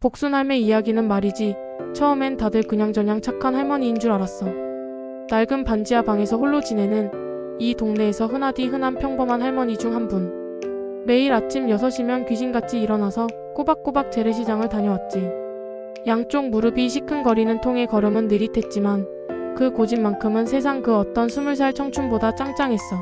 복순 할매 이야기는 말이지 처음엔 다들 그냥저냥 착한 할머니인 줄 알았어. 낡은 반지하 방에서 홀로 지내는 이 동네에서 흔하디 흔한 평범한 할머니 중 한 분. 매일 아침 6시면 귀신같이 일어나서 꼬박꼬박 재래시장을 다녀왔지. 양쪽 무릎이 시큰거리는 통의 걸음은 느릿했지만 그 고집만큼은 세상 그 어떤 20살 청춘보다 짱짱했어.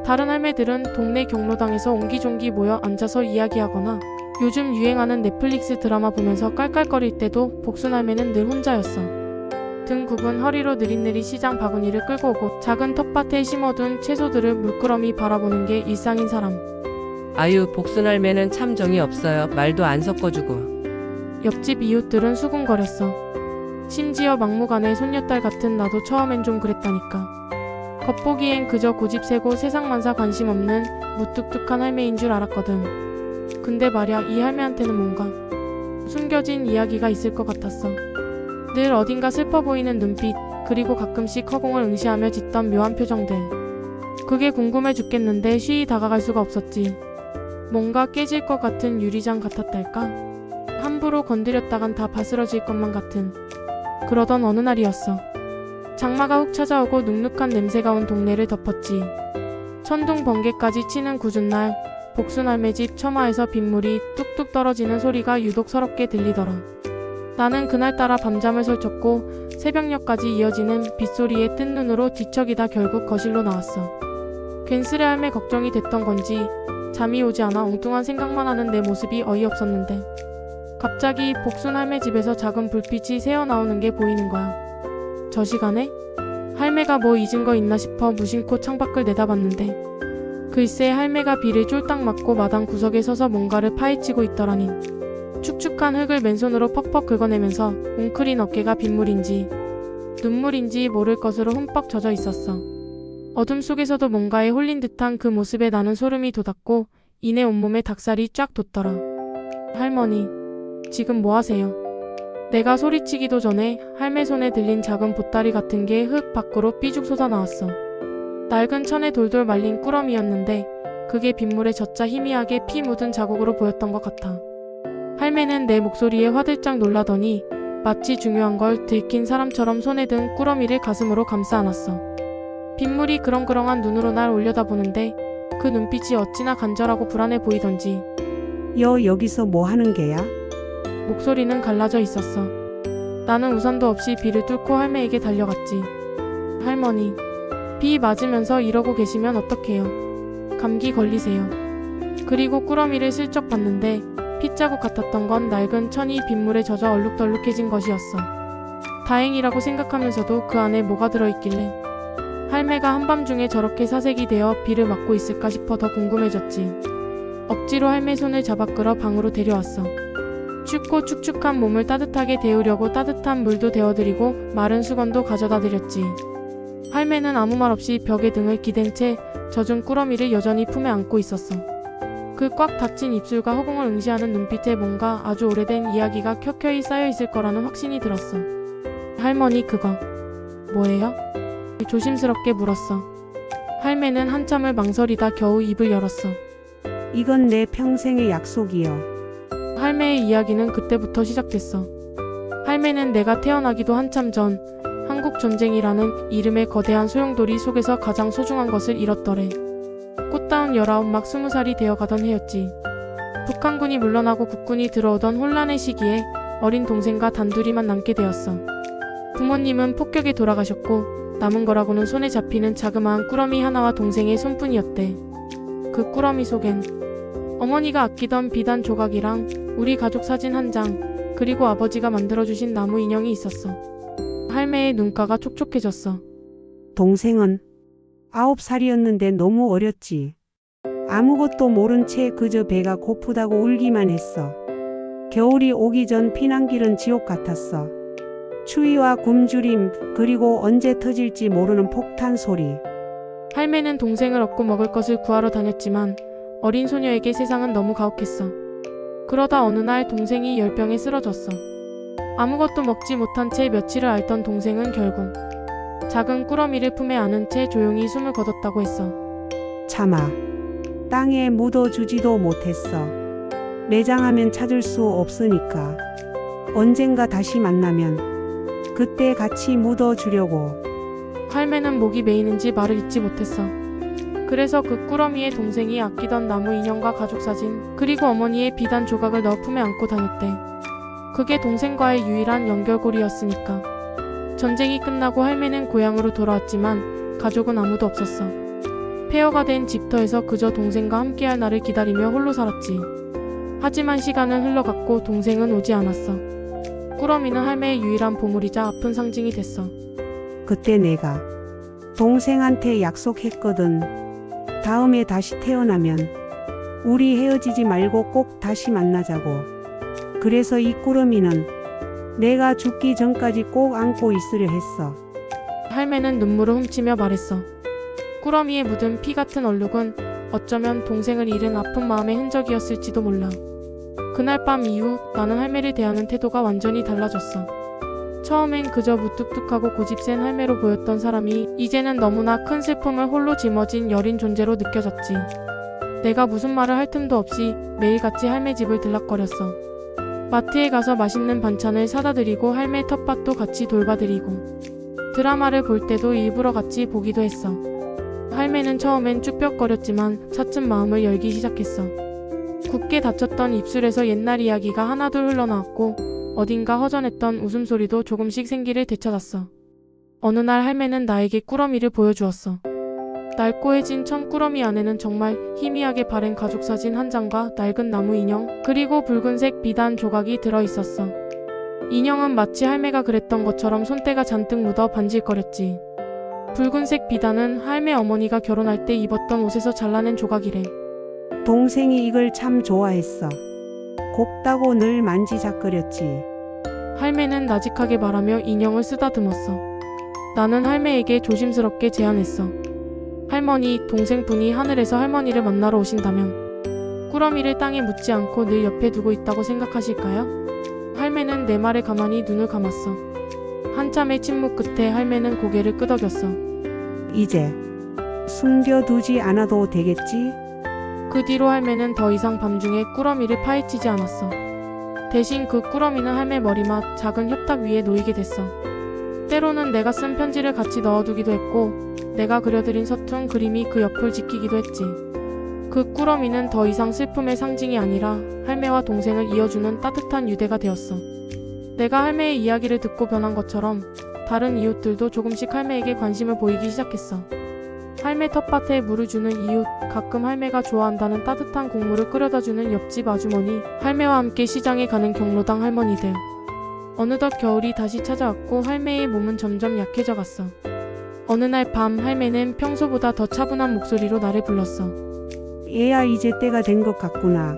다른 할매들은 동네 경로당에서 옹기종기 모여 앉아서 이야기하거나 요즘 유행하는 넷플릭스 드라마 보면서 깔깔거릴 때도 복순 할매는 늘 혼자였어. 등 굽은 허리로 느릿느릿 시장 바구니를 끌고 오고 작은 텃밭에 심어둔 채소들을 물끄러미 바라보는 게 일상인 사람. 아유, 복순 할매는 참 정이 없어요. 말도 안 섞어주고. 옆집 이웃들은 수군거렸어. 심지어 막무가내 손녀딸 같은 나도 처음엔 좀 그랬다니까. 겉보기엔 그저 고집세고 세상만사 관심 없는 무뚝뚝한 할매인 줄 알았거든. 근데 말야, 이 할매한테는 뭔가 숨겨진 이야기가 있을 것 같았어. 늘 어딘가 슬퍼 보이는 눈빛, 그리고 가끔씩 허공을 응시하며 짓던 묘한 표정들. 그게 궁금해 죽겠는데 쉬이 다가갈 수가 없었지. 뭔가 깨질 것 같은 유리장 같았달까? 함부로 건드렸다간 다 바스러질 것만 같은. 그러던 어느 날이었어. 장마가 훅 찾아오고 눅눅한 냄새가 온 동네를 덮었지. 천둥 번개까지 치는 궂은 날, 복순 할매 집 처마에서 빗물이 뚝뚝 떨어지는 소리가 유독 서럽게 들리더라. 나는 그날따라 밤잠을 설쳤고 새벽녘까지 이어지는 빗소리에 뜬 눈으로 뒤척이다 결국 거실로 나왔어. 괜스레 할매 걱정이 됐던 건지 잠이 오지 않아 엉뚱한 생각만 하는 내 모습이 어이없었는데 갑자기 복순 할매 집에서 작은 불빛이 새어나오는 게 보이는 거야. 저 시간에? 할매가 뭐 잊은 거 있나 싶어 무심코 창밖을 내다봤는데 글쎄 할매가 비를 쫄딱 맞고 마당 구석에 서서 뭔가를 파헤치고 있더라니. 축축한 흙을 맨손으로 퍽퍽 긁어내면서 웅크린 어깨가 빗물인지 눈물인지 모를 것으로 흠뻑 젖어 있었어. 어둠 속에서도 뭔가에 홀린 듯한 그 모습에 나는 소름이 돋았고 이내 온몸에 닭살이 쫙 돋더라. 할머니, 지금 뭐 하세요? 내가 소리치기도 전에 할매 손에 들린 작은 보따리 같은 게 흙 밖으로 삐죽 솟아나왔어. 낡은 천에 돌돌 말린 꾸러미였는데 그게 빗물에 젖자 희미하게 피 묻은 자국으로 보였던 것 같아. 할매는 내 목소리에 화들짝 놀라더니 마치 중요한 걸 들킨 사람처럼 손에 든 꾸러미를 가슴으로 감싸 안았어. 빗물이 그렁그렁한 눈으로 날 올려다보는데 그 눈빛이 어찌나 간절하고 불안해 보이던지. 여기서 뭐 하는 게야? 목소리는 갈라져 있었어. 나는 우산도 없이 비를 뚫고 할매에게 달려갔지. 할머니, 비 맞으면서 이러고 계시면 어떡해요? 감기 걸리세요. 그리고 꾸러미를 슬쩍 봤는데 핏자국 같았던 건 낡은 천이 빗물에 젖어 얼룩덜룩해진 것이었어. 다행이라고 생각하면서도 그 안에 뭐가 들어있길래 할매가 한밤중에 저렇게 사색이 되어 비를 맞고 있을까 싶어 더 궁금해졌지. 억지로 할매 손을 잡아 끌어 방으로 데려왔어. 춥고 축축한 몸을 따뜻하게 데우려고 따뜻한 물도 데워드리고 마른 수건도 가져다 드렸지. 할매는 아무 말 없이 벽에 등을 기댄 채 젖은 꾸러미를 여전히 품에 안고 있었어. 그 꽉 닫힌 입술과 허공을 응시하는 눈빛에 뭔가 아주 오래된 이야기가 켜켜이 쌓여있을 거라는 확신이 들었어. 할머니, 그거 뭐예요? 조심스럽게 물었어. 할매는 한참을 망설이다 겨우 입을 열었어. 이건 내 평생의 약속이여. 할매의 이야기는 그때부터 시작됐어. 할매는 내가 태어나기도 한참 전 한국전쟁이라는 이름의 거대한 소용돌이 속에서 가장 소중한 것을 잃었더래. 꽃다운 19 막 20살이 되어가던 해였지. 북한군이 물러나고 국군이 들어오던 혼란의 시기에 어린 동생과 단둘이만 남게 되었어. 부모님은 폭격에 돌아가셨고 남은 거라고는 손에 잡히는 자그마한 꾸러미 하나와 동생의 손뿐이었대. 그 꾸러미 속엔 어머니가 아끼던 비단 조각이랑 우리 가족 사진 한 장, 그리고 아버지가 만들어주신 나무 인형이 있었어. 할매의 눈가가 촉촉해졌어. 동생은 9살이었는데 너무 어렸지. 아무것도 모른 채 그저 배가 고프다고 울기만 했어. 겨울이 오기 전 피난길은 지옥 같았어. 추위와 굶주림, 그리고 언제 터질지 모르는 폭탄 소리. 할매는 동생을 얻고 먹을 것을 구하러 다녔지만 어린 소녀에게 세상은 너무 가혹했어. 그러다 어느 날 동생이 열병에 쓰러졌어. 아무것도 먹지 못한 채 며칠을 앓던 동생은 결국 작은 꾸러미를 품에 안은 채 조용히 숨을 거뒀다고 했어. 차마 땅에 묻어주지도 못했어. 매장하면 찾을 수 없으니까. 언젠가 다시 만나면 그때 같이 묻어주려고. 할매는 목이 메이는지 말을 잇지 못했어. 그래서 그 꾸러미의 동생이 아끼던 나무 인형과 가족 사진, 그리고 어머니의 비단 조각을 넣어 품에 안고 다녔대. 그게 동생과의 유일한 연결고리였으니까. 전쟁이 끝나고 할매는 고향으로 돌아왔지만 가족은 아무도 없었어. 폐허가 된 집터에서 그저 동생과 함께할 날을 기다리며 홀로 살았지. 하지만 시간은 흘러갔고 동생은 오지 않았어. 꾸러미는 할매의 유일한 보물이자 아픈 상징이 됐어. 그때 내가 동생한테 약속했거든. 다음에 다시 태어나면 우리 헤어지지 말고 꼭 다시 만나자고. 그래서 이 꾸러미는 내가 죽기 전까지 꼭 안고 있으려 했어. 할매는 눈물을 훔치며 말했어. 꾸러미에 묻은 피 같은 얼룩은 어쩌면 동생을 잃은 아픈 마음의 흔적이었을지도 몰라. 그날 밤 이후 나는 할매를 대하는 태도가 완전히 달라졌어. 처음엔 그저 무뚝뚝하고 고집센 할매로 보였던 사람이 이제는 너무나 큰 슬픔을 홀로 짊어진 여린 존재로 느껴졌지. 내가 무슨 말을 할 틈도 없이 매일같이 할매 집을 들락거렸어. 마트에 가서 맛있는 반찬을 사다 드리고 할매 텃밭도 같이 돌봐드리고 드라마를 볼 때도 일부러 같이 보기도 했어. 할매는 처음엔 쭈뼛거렸지만 차츰 마음을 열기 시작했어. 굳게 닫혔던 입술에서 옛날 이야기가 하나둘 흘러나왔고 어딘가 허전했던 웃음소리도 조금씩 생기를 되찾았어. 어느 날 할매는 나에게 꾸러미를 보여주었어. 낡고해진 천꾸러미 안에는 정말 희미하게 바랜 가족사진 한 장과 낡은 나무 인형, 그리고 붉은색 비단 조각이 들어있었어. 인형은 마치 할매가 그랬던 것처럼 손때가 잔뜩 묻어 반질거렸지. 붉은색 비단은 할매 어머니가 결혼할 때 입었던 옷에서 잘라낸 조각이래. 동생이 이걸 참 좋아했어. 곱다고 늘 만지작거렸지. 할매는 나직하게 말하며 인형을 쓰다듬었어. 나는 할매에게 조심스럽게 제안했어. 할머니, 동생분이 하늘에서 할머니를 만나러 오신다면 꾸러미를 땅에 묻지 않고 늘 옆에 두고 있다고 생각하실까요? 할매는 내 말에 가만히 눈을 감았어. 한참의 침묵 끝에 할매는 고개를 끄덕였어. 이제 숨겨두지 않아도 되겠지? 그 뒤로 할매는 더 이상 밤중에 꾸러미를 파헤치지 않았어. 대신 그 꾸러미는 할매 머리맡 작은 협탁 위에 놓이게 됐어. 때로는 내가 쓴 편지를 같이 넣어두기도 했고 내가 그려드린 서툰 그림이 그 옆을 지키기도 했지. 그 꾸러미는 더 이상 슬픔의 상징이 아니라 할매와 동생을 이어주는 따뜻한 유대가 되었어. 내가 할매의 이야기를 듣고 변한 것처럼 다른 이웃들도 조금씩 할매에게 관심을 보이기 시작했어. 할매 텃밭에 물을 주는 이웃, 가끔 할매가 좋아한다는 따뜻한 국물을 끓여다주는 옆집 아주머니, 할매와 함께 시장에 가는 경로당 할머니들. 어느덧 겨울이 다시 찾아왔고 할매의 몸은 점점 약해져 갔어. 어느 날 밤 할매는 평소보다 더 차분한 목소리로 나를 불렀어. 얘야, 이제 때가 된 것 같구나.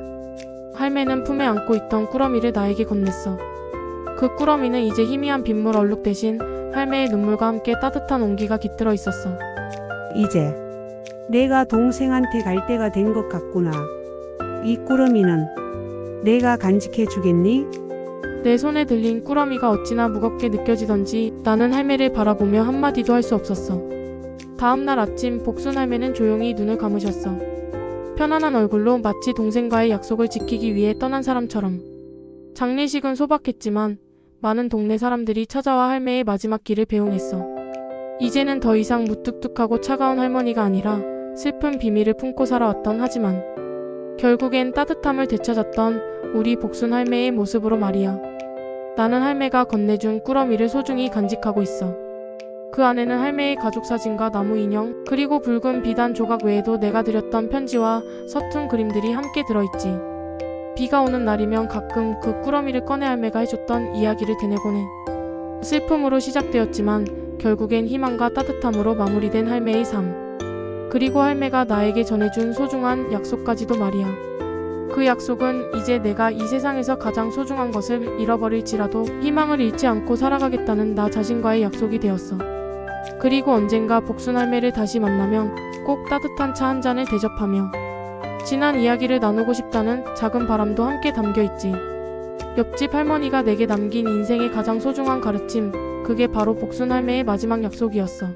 할매는 품에 안고 있던 꾸러미를 나에게 건넸어. 그 꾸러미는 이제 희미한 빗물 얼룩 대신 할매의 눈물과 함께 따뜻한 온기가 깃들어 있었어. 이제 내가 동생한테 갈 때가 된 것 같구나. 이 꾸러미는 내가 간직해 주겠니? 내 손에 들린 꾸러미가 어찌나 무겁게 느껴지던지 나는 할매를 바라보며 한마디도 할 수 없었어. 다음날 아침 복순 할매는 조용히 눈을 감으셨어. 편안한 얼굴로 마치 동생과의 약속을 지키기 위해 떠난 사람처럼. 장례식은 소박했지만 많은 동네 사람들이 찾아와 할매의 마지막 길을 배웅했어. 이제는 더 이상 무뚝뚝하고 차가운 할머니가 아니라 슬픈 비밀을 품고 살아왔던 하지만 결국엔 따뜻함을 되찾았던 우리 복순 할매의 모습으로 말이야. 나는 할매가 건네준 꾸러미를 소중히 간직하고 있어. 그 안에는 할매의 가족 사진과 나무 인형, 그리고 붉은 비단 조각 외에도 내가 드렸던 편지와 서툰 그림들이 함께 들어있지. 비가 오는 날이면 가끔 그 꾸러미를 꺼내 할매가 해줬던 이야기를 되뇌곤 해. 슬픔으로 시작되었지만 결국엔 희망과 따뜻함으로 마무리된 할매의 삶. 그리고 할매가 나에게 전해준 소중한 약속까지도 말이야. 그 약속은 이제 내가 이 세상에서 가장 소중한 것을 잃어버릴지라도 희망을 잃지 않고 살아가겠다는 나 자신과의 약속이 되었어. 그리고 언젠가 복순 할매를 다시 만나면 꼭 따뜻한 차 한 잔을 대접하며 지난 이야기를 나누고 싶다는 작은 바람도 함께 담겨있지. 옆집 할머니가 내게 남긴 인생의 가장 소중한 가르침, 그게 바로 복순 할매의 마지막 약속이었어.